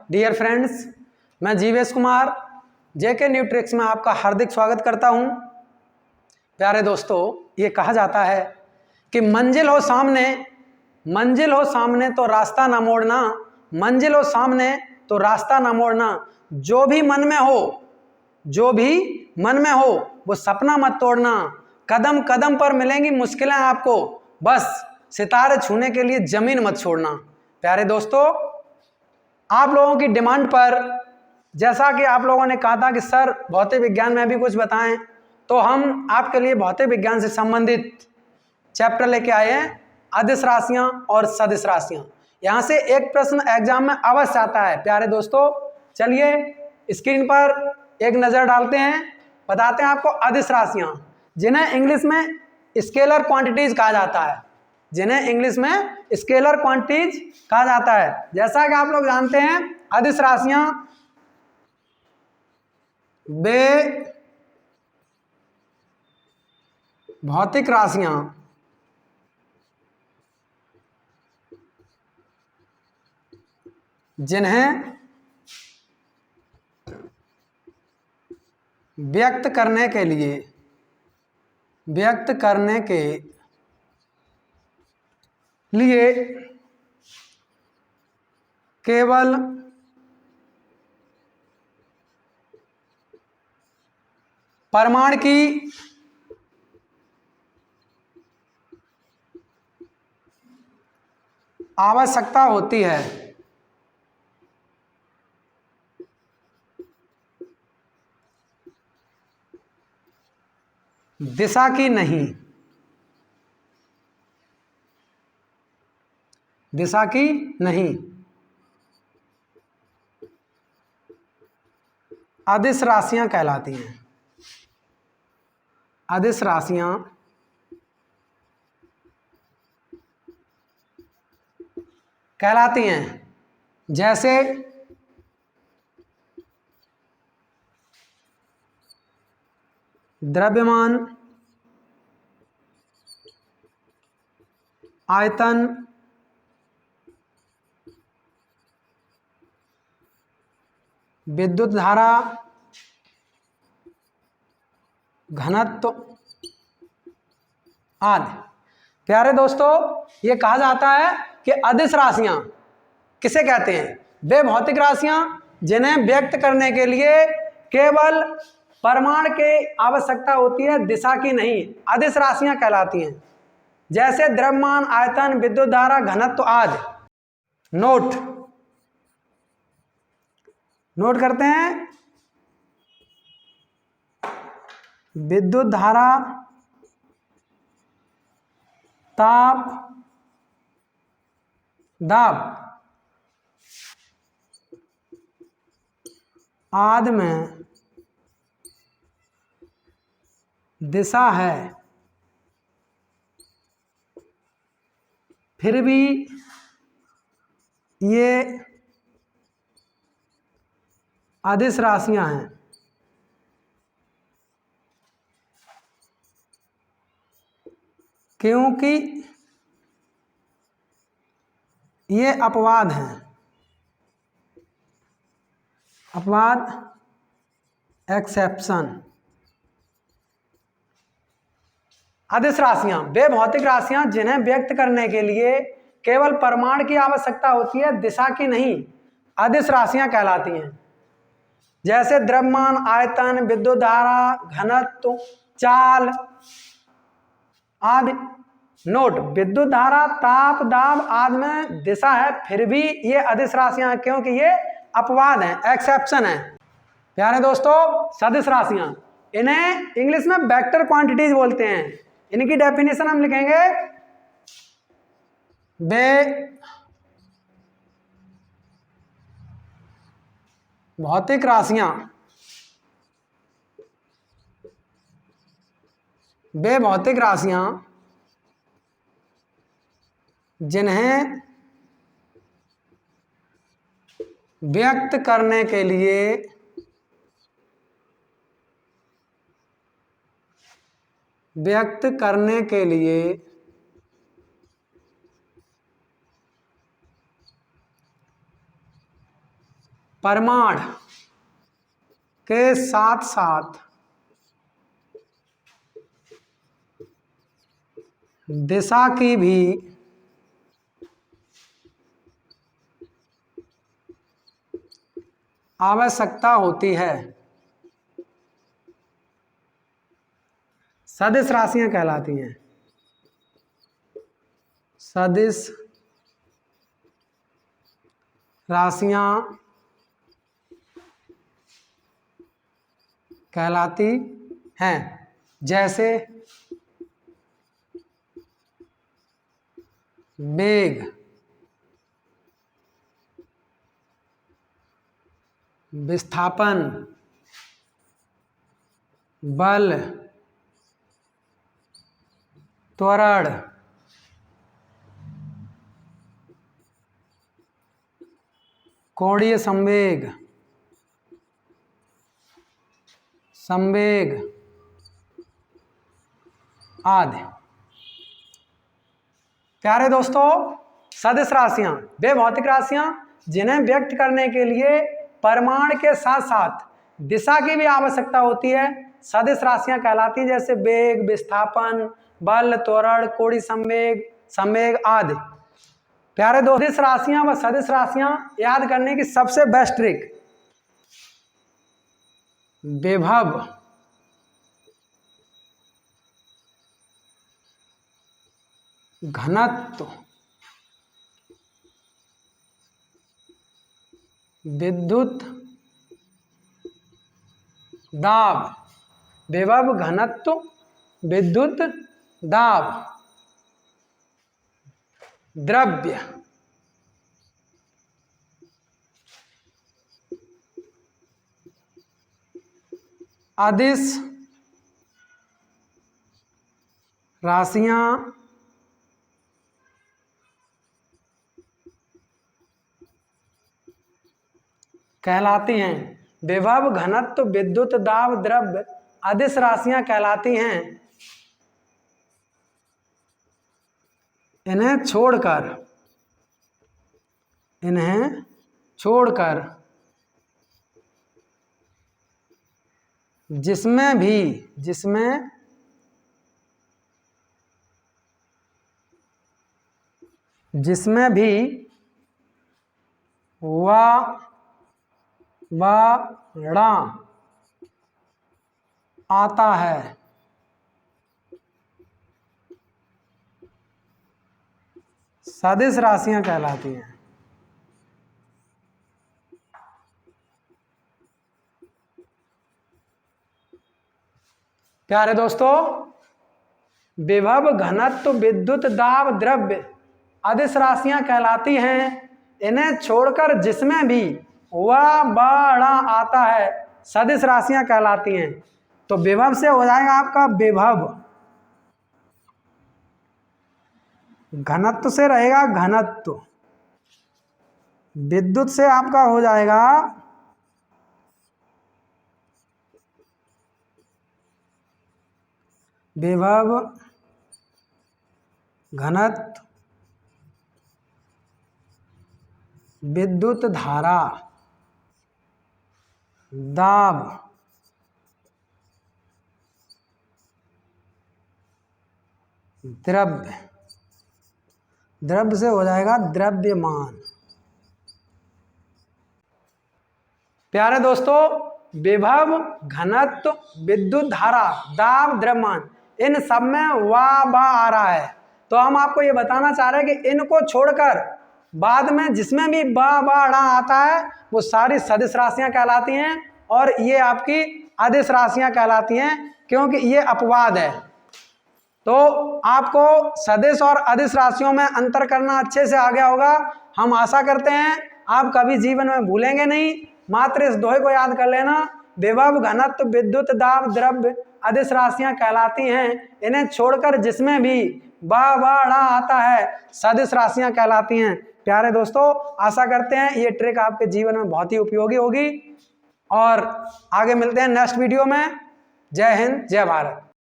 Dear friends, मैं जीवेश कुमार जेके न्यूट्रिक्स में आपका हार्दिक स्वागत करता हूं। प्यारे दोस्तों, ये कहा जाता है कि मंजिल हो सामने तो रास्ता ना मोड़ना, मंजिल हो सामने तो रास्ता ना मोड़ना। जो भी मन में हो वो सपना मत तोड़ना। कदम कदम पर मिलेंगी मुश्किलें आपको, बस सितारे छूने के लिए जमीन मत छोड़ना। प्यारे दोस्तों, आप लोगों की डिमांड पर, जैसा कि आप लोगों ने कहा था कि सर भौतिक विज्ञान में भी कुछ बताएं, तो हम आपके लिए भौतिक विज्ञान से संबंधित चैप्टर लेके आए हैं, अदिश राशियां और सदिश राशियां। यहां से एक प्रश्न एग्जाम में अवश्य आता है। प्यारे दोस्तों, चलिए स्क्रीन पर एक नजर डालते हैं, बताते हैं आपको अदिश राशियां, जिन्हें इंग्लिश में स्केलर क्वांटिटीज कहा जाता है। जैसा कि आप लोग जानते हैं, अदिश राशियां वे भौतिक राशियां जिन्हें व्यक्त करने के लिए केवल परमाणु की आवश्यकता होती है। दिशा की नहीं। अदिश राशियां कहलाती हैं। अदिश राशियां कहलाती हैं जैसे द्रव्यमान, आयतन, विद्युत धारा, घनत्व आदि। प्यारे दोस्तों, ये कहा जाता है कि अदिश राशियां किसे कहते हैं? वे भौतिक राशियां जिन्हें व्यक्त करने के लिए केवल परमाणु की आवश्यकता होती है, दिशा की नहीं। अदिश राशियां कहलाती हैं जैसे द्रव्यमान, आयतन, विद्युत धारा, घनत्व आदि। नोट करते हैं। विद्युत धारा, ताप, दाब आदि में दिशा है, फिर भी ये अदिश राशियां हैं। क्योंकि ये अपवाद हैं। एक्सेप्शन। अदिश राशियां वे भौतिक राशियां जिन्हें व्यक्त करने के लिए केवल परमाणु की आवश्यकता होती है, दिशा की नहीं। अदिश राशियां कहलाती हैं जैसे द्रव्यमान, आयतन, विद्युत धारा, घनत्व, चाल आदि। नोट, विद्युत धारा, ताप, दाब आदि में दिशा है, फिर भी ये अदिश राशियां हैं क्योंकि ये अपवाद हैं, एक्सेप्शन है। प्यारे दोस्तों, सदिश राशियां, इन्हें इंग्लिश में वेक्टर क्वांटिटीज बोलते हैं। इनकी डेफिनेशन हम लिखेंगे, वे भौतिक राशियां जिन्हें व्यक्त करने के लिए परिमाण के साथ साथ दिशा की भी आवश्यकता होती है। सदिश राशियां कहलाती हैं। सदिश राशियां कहलाती हैं। जैसे वेग, विस्थापन, बल, त्वरण, कोणीय संवेग, संवेग आदि। प्यारे दोस्तों, सदिश राशियां वे भौतिक राशियां जिन्हें व्यक्त करने के लिए परिमाण के साथ साथ दिशा की भी आवश्यकता होती है, सदिश राशियां कहलाती हैं। जैसे वेग, विस्थापन, बल, त्वरण, कोणीय संवेग, संवेग आदि। प्यारे दोस्तों, सदिश राशियां व सदिश राशियां याद करने की सबसे बेस्ट ट्रिक विभव, घनत्व, विद्युत दाब, विभव, घनत्व, विद्युत दाब, द्रव्य, अदिश राशियां कहलाती हैं। विभव, घनत्व, विद्युत दाब, द्रव्य, अदिश राशियां कहलाती हैं। इन्हें छोड़कर जिसमें भी वाड़ा आता है सदिश राशियां कहलाती हैं। प्यारे दोस्तों, विभव, घनत्व, विद्युत दाब, द्रव्य, अदिश राशियां कहलाती हैं। इन्हें छोड़कर जिसमें भी वाड़ा आता है सदिश राशियां कहलाती हैं। तो विभव से हो जाएगा आपका विभव, घनत्व से रहेगा घनत्व, विद्युत से आपका हो जाएगा विभव, घनत्व, विद्युत धारा, दाब, द्रव्य, द्रव्य से हो जाएगा द्रव्यमान। प्यारे दोस्तों, विभव, घनत्व, विद्युत धारा, दाब, द्रव्यमान, इन सब में बा आ रहा है। तो हम आपको ये बताना चाह रहे हैं कि इनको छोड़कर बाद में जिसमें भी बाड़ा आता है वो सारी सदिश राशियां कहलाती हैं और ये आपकी अदिश राशियां कहलाती हैं, क्योंकि ये अपवाद है। तो आपको सदिश और अदिश राशियों में अंतर करना अच्छे से आ गया होगा। हम आशा करते हैं आप कभी जीवन में भूलेंगे नहीं। मात्र इस दोहे को याद कर लेना, विभव, घनत्व, विद्युत दाब, द्रव्य, अदिश राशियां कहलाती हैं। इन्हें छोड़कर जिसमें भी बाड़ा आता है सदिश राशियां कहलाती हैं। प्यारे दोस्तों, आशा करते हैं ये ट्रिक आपके जीवन में बहुत ही उपयोगी होगी और आगे मिलते हैं नेक्स्ट वीडियो में। जय हिंद, जय भारत।